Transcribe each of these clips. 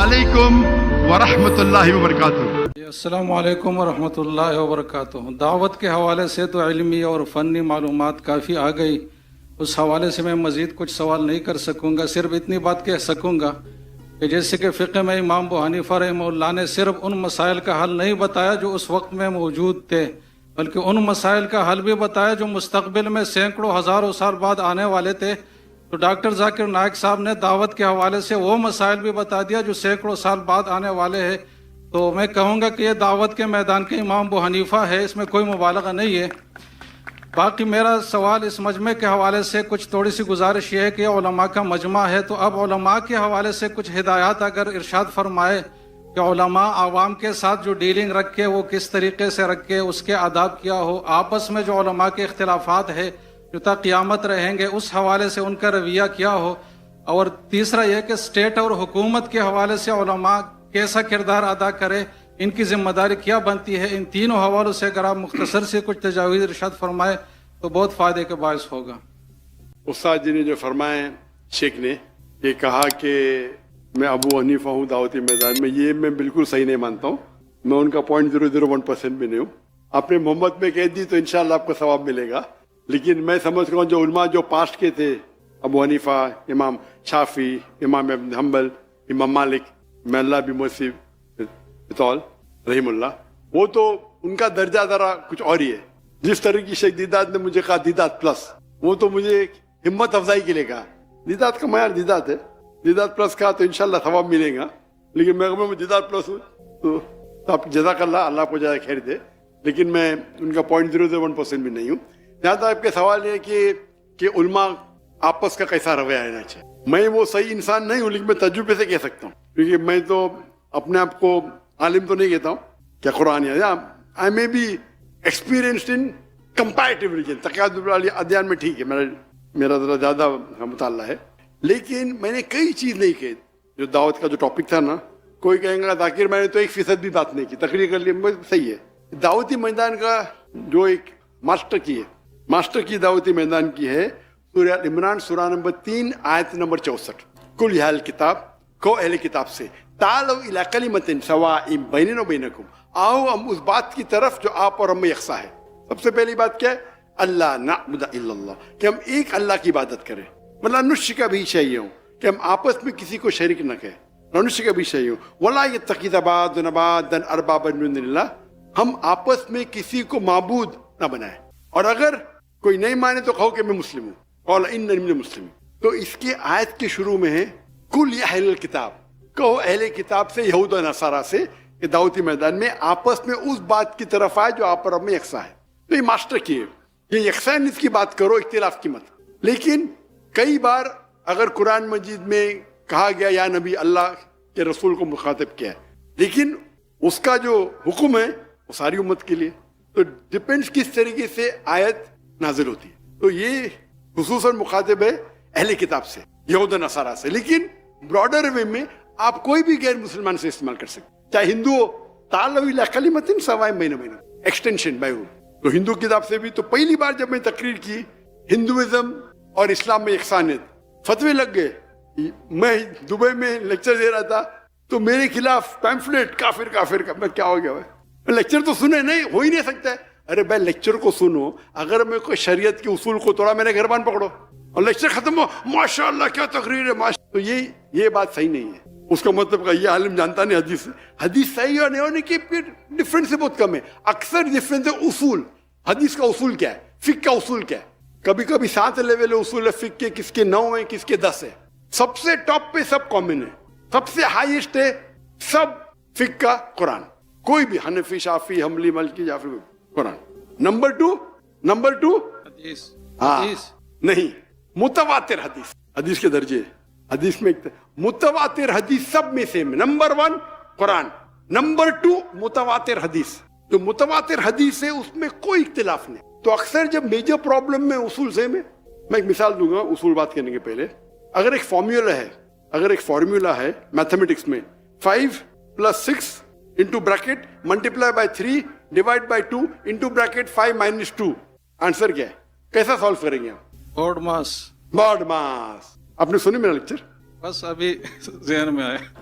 علیکم ورحمۃ اللہ وبرکاتہ۔ السلام علیکم ورحمۃ اللہ وبرکاتہ۔ دعوت کے حوالے سے تو علمی اور فنی معلومات کافی آ گئی، اس حوالے سے میں مزید کچھ سوال نہیں کر سکوں گا، صرف اتنی بات کہہ سکوں گا کہ جیسے کہ فقہ میں امام ابو حنیفہ رحمہ اللہ نے صرف ان مسائل کا حل نہیں بتایا جو اس وقت میں موجود تھے، بلکہ ان مسائل کا حل بھی بتایا جو مستقبل میں سینکڑوں ہزاروں سال بعد آنے والے تھے۔ تو ڈاکٹر ذاکر نائک صاحب نے دعوت کے حوالے سے وہ مسائل بھی بتا دیا جو سینکڑوں سال بعد آنے والے ہیں۔ تو میں کہوں گا کہ یہ دعوت کے میدان کے امام ابو حنیفہ ہے، اس میں کوئی مبالغہ نہیں ہے۔ باقی میرا سوال اس مجمع کے حوالے سے کچھ تھوڑی سی گزارش یہ ہے کہ علماء کا مجمع ہے، تو اب علماء کے حوالے سے کچھ ہدایات اگر ارشاد فرمائے کہ علماء عوام کے ساتھ جو ڈیلنگ رکھے وہ کس طریقے سے رکھے، اس کے آداب کیا ہو، آپس میں جو علماء کے اختلافات ہے جو تا قیامت رہیں گے اس حوالے سے ان کا رویہ کیا ہو، اور تیسرا یہ کہ اسٹیٹ اور حکومت کے حوالے سے علماء کیسا کردار ادا کرے، ان کی ذمہ داری کیا بنتی ہے۔ ان تینوں حوالوں سے اگر آپ مختصر سے کچھ تجاویز ارشاد فرمائے تو بہت فائدے کے باعث ہوگا۔ استاد جی نے جو فرمایا، شیخ نے یہ کہا کہ میں ابو حنیفہ ہوں دعوتی میدان میں، یہ میں بالکل صحیح نہیں مانتا ہوں، میں ان کا 0.001% بھی نہیں ہوں۔ آپ نے محمد میں کہہ دی تو انشاءاللہ آپ کو ثواب ملے گا، لیکن میں سمجھ رہا ہوں جو علماء جو پاسٹ کے تھے، ابو حنیفہ، امام شافعی، امام ابن حنبل، امام مالک، میں اللہ بھی موسی بطول رحم اللہ، وہ تو ان کا درجہ ذرا کچھ اور ہی ہے۔ جس طرح کی شیخ دیدات نے مجھے کہا دیدات پلس، وہ تو مجھے ہمت افزائی کے لیے کہا، دیدات کا معیار دیدات ہے، دیدات پلس کہا تو انشاءاللہ ثواب ملے گا، لیکن میں دیدات پلس ہوں تو آپ جزاک اللہ، اللہ کو جزائے خیر دے، لیکن میں ان کا 0.001% بھی نہیں ہوں۔ جہاں تک آپ کے سوال ہے کہ علماء آپس کا کیسا رویہ رہنا چاہیے، میں وہ صحیح انسان نہیں ہوں، لیکن میں تجربے سے کہہ سکتا ہوں، کیونکہ میں تو اپنے آپ کو عالم تو نہیں کہتا ہوں کیا قرآن ہے، I may be experienced in comparative religion, تقیید والی ادیان میں ٹھیک ہے، میرا ذرا زیادہ مطالعہ ہے، لیکن میں نے کئی چیز نہیں کہی۔ جو دعوت کا جو ٹاپک تھا نا، کوئی کہیں گا ذاکر میں نے تو 1% بھی بات نہیں کی، تقریر کر لی، صحیح ہے۔ دعوتی میدان کا جو ایک ماسٹر کی دعوتی میدان کی ہے سورہ عمران، سورہ نمبر 3 آیت نمبر 64، کل یا اہل کتاب، کو اہل کتاب سے تعالوا الی کلمۃ سواء بیننا و بینکم، آؤ ہم اس بات کی طرف جو آپ اور ہم میں یکساں ہے۔ سب سے پہلی بات کیا ہے؟ اللہ نعبد الا اللہ، کہ ہم ایک اللہ کی عبادت کریں، ولا نشرک بہ شیئا، کہ ہم آپس میں کسی کو شریک نہ کریں، لا نشرک بہ شیئا، ولا یتخذ بعضنا بعضا اربابا من دون اللہ، ہم آپس میں کسی کو معبود نہ بنائیں، اور اگر کوئی نہیں مانے تو کہو کہ میں مسلم ہوں، قال انی من المسلمین۔ تو اس کی آیت کے شروع میں ہے کل یا اہل الکتاب، کہو اہل کتاب سے، یہود و نصارہ سے، کہ دعوتی میدان میں آپس میں اس بات کی طرف آئے جو آپ اور ہم میں یکساں ہے۔ تو یہ ماسٹر کی ہے، یہ یکسانیت کی بات کرو، اختلاف کی مت۔ لیکن کئی بار اگر قرآن مجید میں کہا گیا یا نبی، اللہ کے رسول کو مخاطب کیا ہے، لیکن اس کا جو حکم ہے وہ ساری امت کے لیے، تو ڈپینڈس کس طریقے سے آیت نازل ہوتی ہے۔ تو یہ خصوصاً مخاطب ہے اہل کتاب سے، یہود و نصارہ سے، لیکن براڈر وے میں آپ کوئی بھی غیر مسلمان سے استعمال کر سکتے، چاہے ہندو ہو، تعالوا الی کلمۃ سواء بیننا و بینکم، ایکسٹینشن بائی۔ تو ہندو کتاب سے بھی، تو پہلی بار جب میں تقریر کی ہندوازم اور اسلام میں یکسانیت، فتوے لگ گئے۔ میں دبئی میں لیکچر دے رہا تھا تو میرے خلاف پیمفلیٹ کافر کا، میں کیا ہو گیا بھائی، لیکچر تو سنے نہیں، ہو ہی نہیں سکتا ہے۔ ارے بھائی لیکچر کو سنو، اگر میں کوئی شریعت کے اصول کو توڑا، میں نے گھربان پکڑو اور لیکچر ختم ہو، ماشاء اللہ کیا تقریر ہے، تو یہ بات صحیح نہیں ہے۔ اس کا مطلب کہ یہ عالم جانتا نہیں حدیث صحیح اور نہیں ہونے کی پھر ڈفرینس بہت کم ہے، اکثر ڈفرینس ہے اصول۔ حدیث کا اصول کیا ہے، فقہ کا اصول کیا ہے، کبھی کبھی 7 لیول اصول ہے فقہ کے، کس کے 9 ہیں، کس کے 10 ہے، سب سے ٹاپ پہ سب کامن ہے، سب سے ہائیسٹ ہے سب فقہ کا قرآن، کوئی بھی حنفی، شافعی، حنبلی، مالکی، جعفری، قرآن۔ نمبر 2 حدیث نہیں، متواتر حدیث کے درجے، حدیث میں متواتر حدیث سب میں سیم ہے۔ نمبر 1 قرآن، نمبر 2 متواتر حدیث، جو متواتر حدیث ہے اس میں کوئی اختلاف نہیں۔ تو اکثر جب میجر پرابلم میں اصول سیم ہے، میں ایک مثال دوں گا اصول بات کرنے کے پہلے۔ اگر ایک فارمولا ہے میتھمیٹکس میں 5 + 6 into bracket multiply by 3 divide by 2 into bracket 5 - 2، answer کیا ہے؟ کیسا سالو کریں گے آپ؟ بورڈ ماس۔ آپ نے سنی میرا لیکچر؟ بس ابھی ذہن میں آیا۔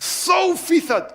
100%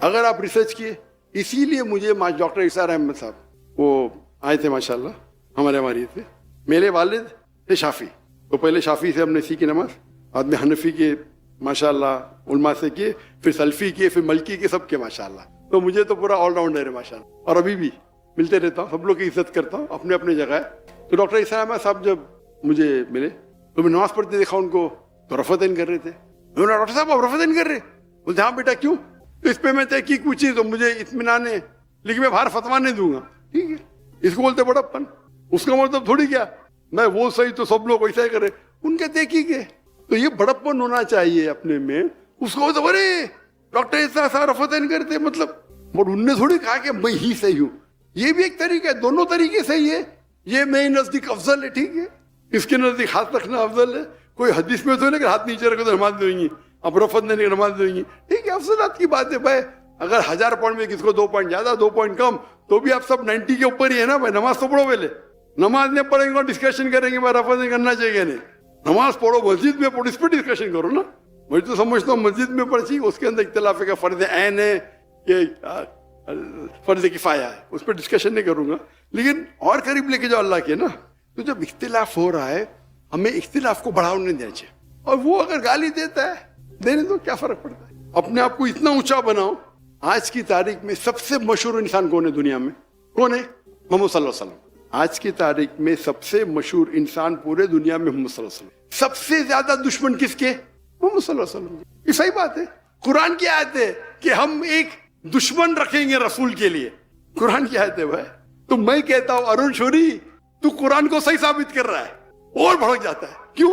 اگر آپ ریسرچ کیے, اسی لیے مجھے ڈاکٹر اسار احمد صاحب وہ آئے تھے ماشاءاللہ, ہمارے تھے. میرے والد تھے شافی, تو پہلے شافی سے ہم نے سیکھی نماز, بعد میں حنفی کے ماشاءاللہ علماء سے کیے, پھر سلفی کیے, پھر ملکی کے, سب کے ماشاءاللہ. تو مجھے تو پورا آل راؤنڈر ہے ماشاءاللہ, اور ابھی بھی ملتے رہتا ہوں, سب لوگ کی عزت کرتا ہوں, اپنے اپنے جگہ ہے. تو ڈاکٹر اسار احمد صاحب جب مجھے ملے تو میں نماز پڑھتے دیکھا ان کو, تو رفعتین کر رہے تھے. میں نے ڈاکٹر صاحب آپ رفعتین کر رہے؟ بولتے ہاں بیٹا کیوں؟ تو اس پہ میں تحقیق پوچھی تو مجھے اطمینان ہے, لیکن میں باہر فتوا نہیں دوں گا. ٹھیک ہے, اس کو بولتے بڑپن. اس کا مطلب تھوڑی کیا میں وہ صحیح تو سب لوگ ویسا ہی کرے, ان کے تحقیق ہے. تو یہ بڑپن ہونا چاہیے اپنے میں. اس کو تو ارے ڈاکٹر ایسا رفعتین کرتے مطلب, اور ان نے تھوڑی کہا کہ میں ہی صحیح ہوں. یہ بھی ایک طریقہ ہے, دونوں طریقے صحیح ہے. یہ میرے نزدیک افضل ہے, ٹھیک ہے, اس کے نزدیک ہاتھ رکھنا افضل ہے. کوئی حدیث میں تو نہیں کہ ہاتھ نیچے رکھو تو نماز دیں گی, اب رفعت نہیں نماز دیں گی. ٹھیک ہے, افضلات کی بات ہے بھائی. اگر 1000 پوائنٹ میں کس کو 2 پوائنٹ زیادہ 2 پوائنٹ کم, تو بھی آپ سب 90 کے اوپر ہی ہے نا بھائی. نماز تو پڑھو پہلے, نماز نہیں پڑھیں گے اور ڈسکشن کریں گے بھائی رفعت نہیں کرنا چاہیے نہیں. نماز پڑھو, مسجد میں پڑھو, اس پہ ڈسکشن کرو نا. میں تو سمجھتا ہوں مسجد میں پڑھی, اس کے اندر اختلاف ہے کہ فرض عین ہے کہ فرض کفایہ ہے, اس پہ ڈسکشن نہیں کروں گا. لیکن اور قریب لے کے جاؤ اللہ کے نا. تو جب اختلاف ہو رہا ہے, ہمیں اختلاف کو بڑھاوا نہیں دینا چاہیے. اور وہ اگر گالی دیتا ہے دینے دو, کیا فرق پڑتا ہے. اپنے آپ کو اتنا اونچا بناؤ. آج کی تاریخ میں سب سے مشہور انسان کون ہے دنیا میں؟ کون ہے؟ محمد صلی اللہ علیہ وسلم. آج کی تاریخ میں سب سے مشہور انسان پورے دنیا میں محمد صلی اللہ علیہ وسلم. سب سے زیادہ دشمن کس کے؟ محمد صلی اللہ علیہ وسلم. یہ صحیح بات ہے. قرآن کی آیت ہے کہ ہم ایک دشمن رکھیں گے رسول کے لیے. قرآن کی آیت ہے بھائی. تو میں کہتا ہوں ارون شوری, تو قرآن کو صحیح ثابت کر رہا ہے اور بھڑک جاتا ہے. کیوں؟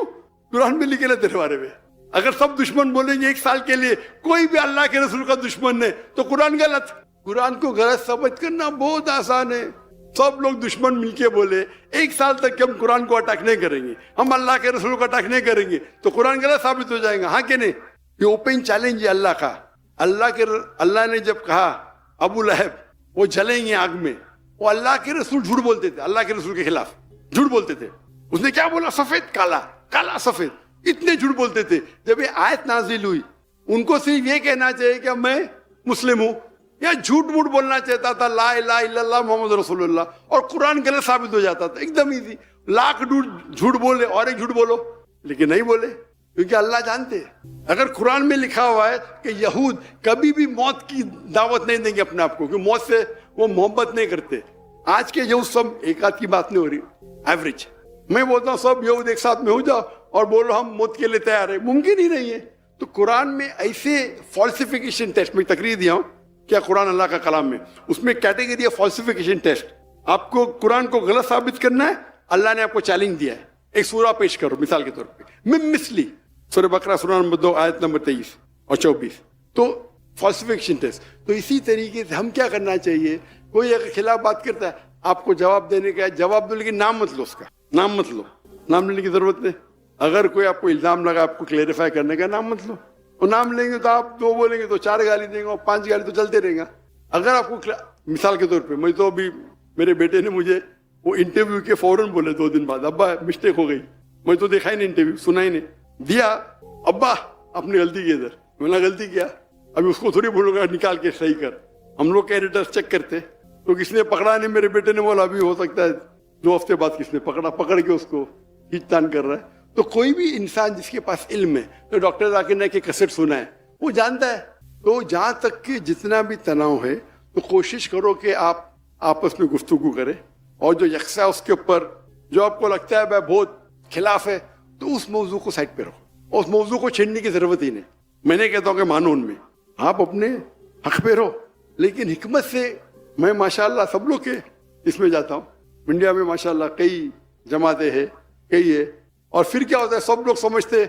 قرآن میں لکھے تیرے بارے میں. اگر سب دشمن بولیں گے 1 سال کے لیے, کوئی بھی اللہ کے رسول کا دشمن نہیں, تو قرآن غلط. قرآن کو غلط ثابت کرنا بہت آسان ہے. سب لوگ دشمن مل کے بولے 1 سال تک کہ ہم قرآن کو اٹیک نہیں کریں گے, ہم اللہ کے رسول کو اٹیک نہیں کریں گے, تو قرآن غلط ثابت ہو جائے گا. ہاں کہ نہیں؟ یہ اوپن چیلنج ہے اللہ کا. اللہ نے جب کہا ابو لہب وہ جلیں گے آگ میں, وہ اللہ کے رسول جھوٹ بولتے تھے, اللہ کے رسول کے خلاف جھوٹ بولتے تھے. اس نے کیا بولا؟ سفید کالا, کالا سفید, اتنے جھوٹ بولتے تھے. جب یہ آیت نازل ہوئی, ان کو صرف یہ کہنا چاہیے کہ میں مسلم ہوں, یا جھوٹ موٹ بولنا چاہتا تھا لا الہ الا اللہ محمد رسول اللہ, اور قرآن غلط ثابت ہو جاتا تھا. ایک دم ایزی, لاکھ جھوٹ بولے اور ایک جھوٹ بولو, لیکن نہیں بولے, کیونکہ اللہ جانتے ہیں. اگر قرآن میں لکھا ہوا ہے کہ یہود کبھی بھی موت کی دعوت نہیں دیں گے اپنے آپ کو, کیونکہ موت سے وہ محبت نہیں کرتے. آج کے یہود سب ایک آدھ کی بات نہیں ہو رہی, ایوریج. میں بولتا ہوں سب یہود ایک ساتھ میں ہو جاؤ اور بولو ہم موت کے لیے تیار ہیں, ممکن ہی نہیں ہے. تو قرآن میں ایسے فالسیفیکیشن ٹیسٹ, میں تقریر دیا ہوں کیا قرآن اللہ کا کلام میں, اس میں کیٹیگری ہے فالسیفیکیشن ٹیسٹ. آپ کو قرآن کو غلط ثابت کرنا ہے, اللہ نے آپ کو چیلنج دیا ہے. ایک سورہ پیش کرو مثال کے طور پہ, من مثلی, سورہ بقرہ سورہ نمبر 2 آیت نمبر 23 اور 24. تو فالسیفیکیشن ٹیسٹ. تو اسی طریقے سے ہم کیا کرنا چاہیے, کوئی اگر خلاف بات کرتا ہے آپ کو جواب دینے کا ہے, جواب دو, لیکن نام مت لو, اس کا نام مت لو, نام لینے کی ضرورت نہیں. اگر کوئی آپ کو الزام لگا آپ کو کلیریفائی کرنے کا, نام مت لو. اور نام لیں گے تو آپ 2 بولیں گے تو 4 گالی دیں گے, اور 5 گالی تو چلتے رہیں گا. اگر آپ کو مثال کے طور پہ, میں تو ابھی میرے بیٹے نے مجھے وہ انٹرویو کے فوراً بولے 2 دن بعد, ابا مسٹیک ہو گئی. میں تو دیکھا ہی نہیں انٹرویو, سنا ہی نہیں, دیا ابا آپ نے غلطی کی ادھر. میں نے غلطی کیا, ابھی اس کو تھوڑی بولوں گا نکال کے صحیح کر. ہم لوگ ایڈیٹر چیک کرتے, تو کس نے پکڑا نہیں, میرے بیٹے نے بولا ابھی ہو سکتا ہے 2 ہفتے بعد کس نے پکڑا, پکڑ کے اس کو کھینچ تان کر رہا ہے. تو کوئی بھی انسان جس کے پاس علم ہے, تو ڈاکٹر ذاکر نائک کے کیسٹ سنا ہے, وہ جانتا ہے. تو جہاں تک کہ جتنا بھی تناؤ ہے تو کوشش کرو کہ آپ آپس میں گفتگو کریں, اور جو یکساں اس کے اوپر جو آپ کو لگتا ہے بھائی بہت خلاف ہے, تو اس موضوع کو سائڈ پہ رکھو, اور اس موضوع کو چھیڑنے کی ضرورت ہی نہیں. میں نہیں کہتا ہوں کہ مانو ان میں, آپ اپنے حق پہ رہو, لیکن حکمت سے. میں ماشاءاللہ سب لوگ کے اس میں جاتا ہوں, انڈیا میں ماشاءاللہ کئی جماعتیں ہیں, کئی ہے. اور پھر کیا ہوتا ہے, سب لوگ سمجھتے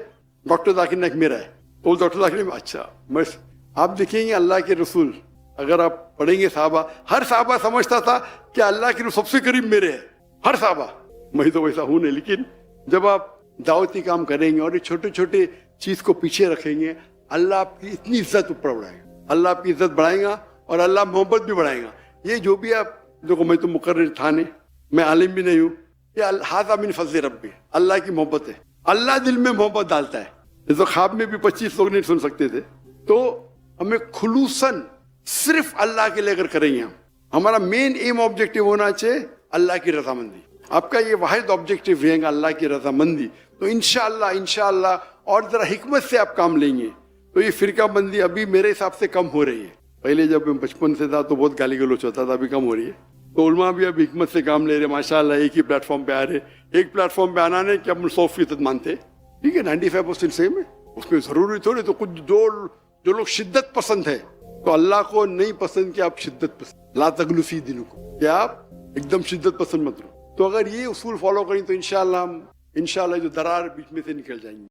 ڈاکٹر ذاکر نائک میرا ہے, تو ڈاکٹر ذاکر نائک اچھا. بس آپ دیکھیں گے اللہ کے رسول, اگر آپ پڑھیں گے صحابہ, ہر صحابہ سمجھتا تھا کہ اللہ کے رسول سب سے قریب میرے ہے, ہر صحابہ. میں تو ویسا ہوں نہیں, لیکن جب آپ دعوتی کام کریں گے اور یہ چھوٹے چھوٹے چیز کو پیچھے رکھیں گے, اللہ آپ کی اتنی عزت اوپر بڑھائے گا, اللہ آپ کی عزت بڑھائے گا, اور اللہ محبت بھی بڑھائے گا. یہ جو بھی آپ دیکھو, میں تو مقرر تھا نہیں, میں عالم بھی نہیں ہوں, یہ ہذا من فضل ربی, اللہ کی محبت ہے. اللہ دل میں محبت ڈالتا ہے. تو خواب میں بھی 25 لوگ نہیں سن سکتے تھے. تو ہمیں خلوصاً صرف اللہ کے لیے اگر کریں گے ہمارا مین ایم آبجیکٹو ہونا چاہیے اللہ کی رضامندی. آپ کا یہ واحد آبجیکٹو رہے گا اللہ کی رضامندی, تو انشاءاللہ اور ذرا حکمت سے آپ کام لیں گے تو یہ فرقہ بندی ابھی میرے حساب سے کم ہو رہی ہے. پہلے جب میں بچپن سے تھا تو بہت گالی گلوچ ہوتا تھا, ابھی کم ہو رہی ہے. تو علماء بھی اب حکمت سے کام لے رہے ماشاءاللہ, ایک ہی پلیٹ فارم پہ آ رہے. ایک پلیٹ فارم پہ آنا نہیں کہ ہم 100% مانتے, ٹھیک ہے 95% صحیح میں, اس میں ضروری تھوڑی. تو کچھ جو لوگ شدت پسند ہے تو اللہ کو نہیں پسند کہ آپ شدت پسند, لا تغلو فی دینکم, کہ آپ ایک دم شدت پسند مت رہو. تو اگر یہ اصول فالو کریں تو انشاءاللہ جو درار بیچ میں سے نکل جائیں گے.